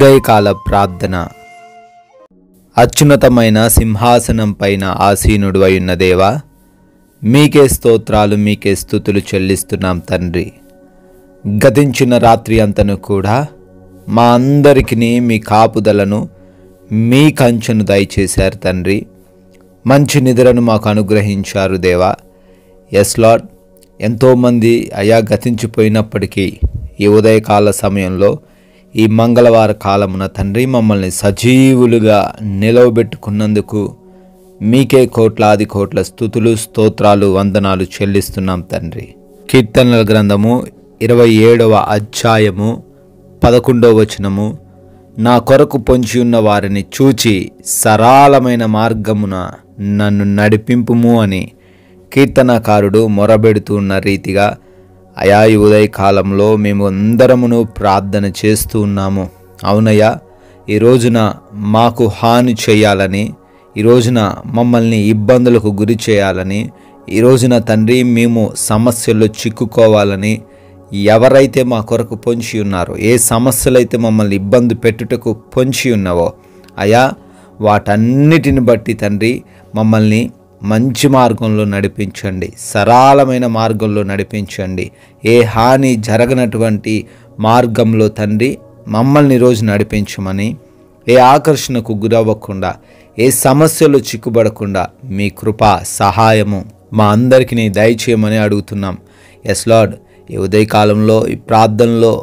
ఉదయకాల ప్రార్థన. అత్యున్నతమైన సింహాసనం పైన ఆసీనుడు అయ్యున్న దేవా, మీకే స్తోత్రాలు, మీకే స్తుతులు చెల్లిస్తున్నాం తండ్రి. గతించిన రాత్రి అంతను కూడా మా అందరికీ మీ కాపుదలను, మీ కంచెను దయచేశారు తండ్రి. మంచి నిద్రను మాకు అనుగ్రహించారు దేవా. ఎస్ లార్డ్, ఎంతోమంది అయా గతించిపోయినప్పటికీ ఈ ఉదయకాల సమయంలో, ఈ మంగళవార కాలమున తండ్రి మమ్మల్ని సజీవులుగా నిలవబెట్టుకున్నందుకు మీకే కోట్లాది కోట్ల స్తుతులు, స్తోత్రాలు, వందనాలు చెల్లిస్తున్నాం తండ్రి. కీర్తనల గ్రంథము 27వ అధ్యాయము 11వ వచనము, నా కొరకు పొంచి ఉన్న వారిని చూచి సరళమైన మార్గమున నన్ను నడిపింపుము అని కీర్తనకారుడు మొరబెడుతూ ఉన్న రీతిగా అయా ఈ ఉదయకాలంలో మేము అందరమును ప్రార్థన చేస్తూ ఉన్నాము. అవునయ్యా, ఈ రోజున మాకు హాని చేయాలని, ఈ రోజున మమ్మల్ని ఇబ్బందులకు గురి చేయాలని, ఈ రోజున తండ్రి మేము సమస్యల్లో చిక్కుకోవాలని ఎవరైతే మా కొరకు పొంచి ఉన్నారో, ఏ సమస్యలైతే మమ్మల్ని ఇబ్బంది పెట్టుటకు పొంచి ఉన్నావో అయా, వాటన్నిటిని బట్టి తండ్రి మమ్మల్ని మంచి మార్గంలో నడిపించండి, సరళమైన మార్గంలో నడిపించండి. ఏ హాని జరగనటువంటి మార్గంలో తండ్రి మమ్మల్ని రోజు నడిపించమని, ఏ ఆకర్షణకు గురవ్వకుండా, ఏ సమస్యలు చిక్కుబడకుండా మీ కృప సహాయము మా అందరికీ దయచేయమని అడుగుతున్నాం. ఎస్ లార్డ్, ఈ ఉదయకాలంలో ఈ ప్రార్థనలో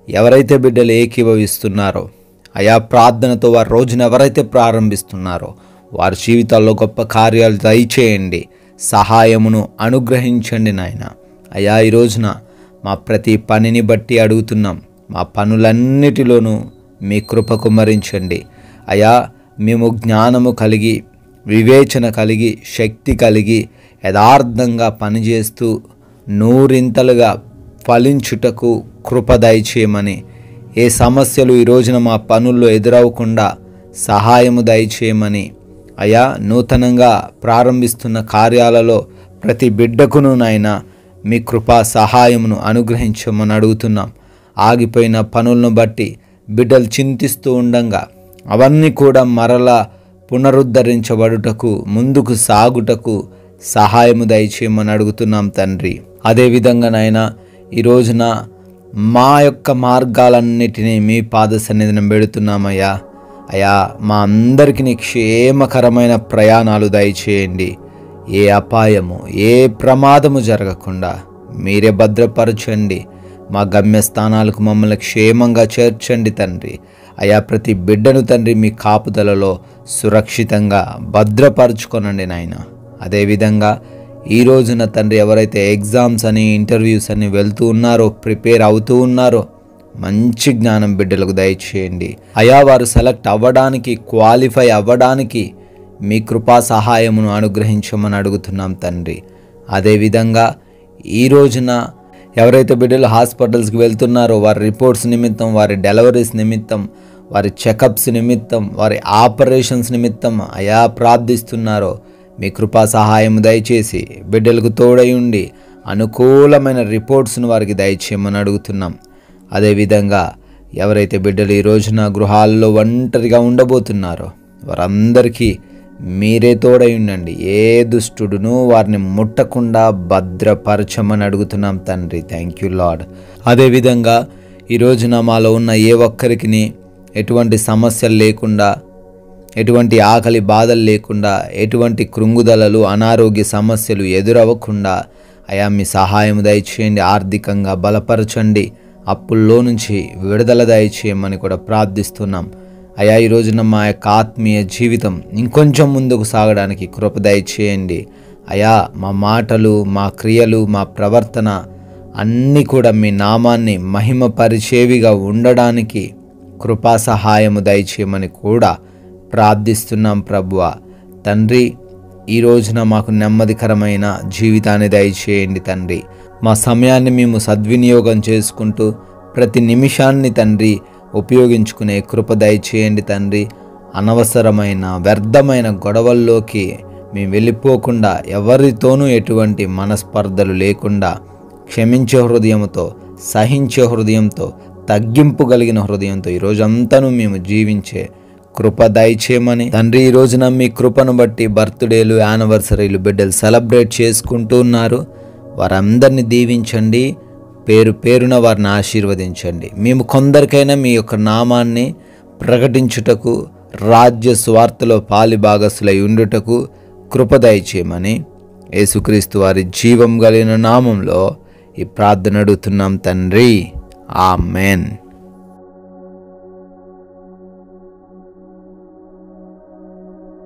ఎవరైతే బిడ్డలు ఏకీభవిస్తున్నారో, ఆయా ప్రార్థనతో వారి రోజున ఎవరైతే ప్రారంభిస్తున్నారో వారి జీవితాల్లో గొప్ప కార్యాలు దయచేయండి, సహాయమును అనుగ్రహించండి నాయన. అయ్యా, ఈ రోజున మా ప్రతి పనిని బట్టి అడుగుతున్నాం, మా పనులన్నిటిలోనూ మీ కృప కుమ్మరించండి. అయ్యా, మేము జ్ఞానము కలిగి, వివేచన కలిగి, శక్తి కలిగి, యథార్థంగా పనిచేస్తూ నూరింతలుగా ఫలించుటకు కృప దయచేయమని, ఏ సమస్యలు ఈ రోజున మా పనుల్లో ఎదురవకుండా సహాయము దయచేయమని, అయా నూతనంగా ప్రారంభిస్తున్న కార్యాలలో ప్రతి బిడ్డకును నాయన మీ కృపా సహాయమును అనుగ్రహించమని అడుగుతున్నాం. ఆగిపోయిన పనులను బట్టి బిడ్డలు చింతిస్తూ ఉండంగా అవన్నీ కూడా మరలా పునరుద్ధరించబడుటకు, ముందుకు సాగుటకు సహాయము దయచేయమని అడుగుతున్నాం తండ్రి. అదేవిధంగా నాయన ఈ రోజున మా యొక్క మార్గాలన్నిటినీ మీ పాద సన్నిధిని పెడుతున్నామయ్యా. అయా, మా అందరికీ క్షేమకరమైన ప్రయాణాలు దయచేయండి. ఏ అపాయము, ఏ ప్రమాదము జరగకుండా మీరే భద్రపరచండి. మా గమ్యస్థానాలకు మమ్మల్ని క్షేమంగా చేర్చండి తండ్రి. అయా, ప్రతి బిడ్డను తండ్రి మీ కాపుదలలో సురక్షితంగా భద్రపరచుకొనండి నాయన. అదేవిధంగా ఈ రోజున తండ్రి ఎవరైతే ఎగ్జామ్స్ అని, ఇంటర్వ్యూస్ అని వెళ్తూ ఉన్నారో, ప్రిపేర్ అవుతూ ఉన్నారో, మంచి జ్ఞానం బిడ్డలకు దయచేయండి. అయా, వారు సెలెక్ట్ అవ్వడానికి, క్వాలిఫై అవ్వడానికి మీ కృపా సహాయమును అనుగ్రహించమని అడుగుతున్నాం తండ్రి. అదేవిధంగా ఈ రోజున ఎవరైతే బిడ్డలు హాస్పిటల్స్కి వెళ్తున్నారో వారి రిపోర్ట్స్ నిమిత్తం, వారి డెలివరీస్ నిమిత్తం, వారి చెకప్స్ నిమిత్తం, వారి ఆపరేషన్స్ నిమిత్తం అయా ప్రార్థిస్తున్నారో మీ కృపా సహాయం దయచేసి బిడ్డలకు తోడై ఉండి అనుకూలమైన రిపోర్ట్స్ను వారికి దయచేయమని అడుగుతున్నాం. అదేవిధంగా ఎవరైతే బిడ్డలు ఈ రోజున గృహాల్లో ఒంటరిగా ఉండబోతున్నారో వారందరికీ మీరే తోడై ఉండండి. ఏ దుష్టుడును వారిని ముట్టకుండా భద్రపరచమని అడుగుతున్నాం తండ్రి. Thank you lord. అదేవిధంగా ఈ రోజున మాలో ఉన్న ఏ ఒక్కరికి ఎటువంటి సమస్యలు లేకుండా, ఎటువంటి ఆకలి బాధలు లేకుండా, ఎటువంటి కృంగుదలలు, అనారోగ్య సమస్యలు ఎదురవ్వకుండా అయా మీ సహాయం దయచేయండి. ఆర్థికంగా బలపరచండి, అప్పుల్లో నుంచి విడుదల దయచేయమని కూడా ప్రార్థిస్తున్నాం. అయా, ఈ రోజున మా యొక్క ఆత్మీయ జీవితం ఇంకొంచెం ముందుకు సాగడానికి కృప దయచేయండి. అయా, మా మాటలు, మా క్రియలు, మా ప్రవర్తన అన్నీ కూడా మీ నామాన్ని మహిమపరిచేవిగా ఉండడానికి కృపా సహాయము దయచేయమని కూడా ప్రార్థిస్తున్నాం ప్రభువా. తండ్రి, ఈ రోజున మాకు నెమ్మదికరమైన జీవితాన్ని దయచేయండి తండ్రి. మా సమయాన్ని మేము సద్వినియోగం చేసుకుంటూ ప్రతి నిమిషాన్ని తండ్రి ఉపయోగించుకునే కృప దయచేయండి తండ్రి. అనవసరమైన వ్యర్థమైన గొడవల్లోకి మేము వెళ్ళిపోకుండా, ఎవరితోనూ ఎటువంటి మనస్పర్ధలు లేకుండా క్షమించే హృదయంతో, సహించే హృదయంతో, తగ్గింపు కలిగిన హృదయంతో ఈ రోజంతాను మేము జీవించే కృప దయచేయమని తండ్రి, ఈ రోజున మీ కృపను బట్టి బర్త్డేలు, యానివర్సరీలు బిడ్డలు సెలబ్రేట్ చేసుకుంటూ ఉన్నారు. వారందరినీ దీవించండి, పేరు పేరున వారిని ఆశీర్వదించండి. మేము కొందరికైనా మీ యొక్క నామాన్ని ప్రకటించుటకు, రాజ్య స్వార్థలో పాలి భాగస్తులై ఉండుటకు కృప దయచేయమని యేసుక్రీస్తు వారి జీవం కలిగిన నామంలో ఈ ప్రార్థన అడుగుతున్నాం తండ్రి. ఆమెన్.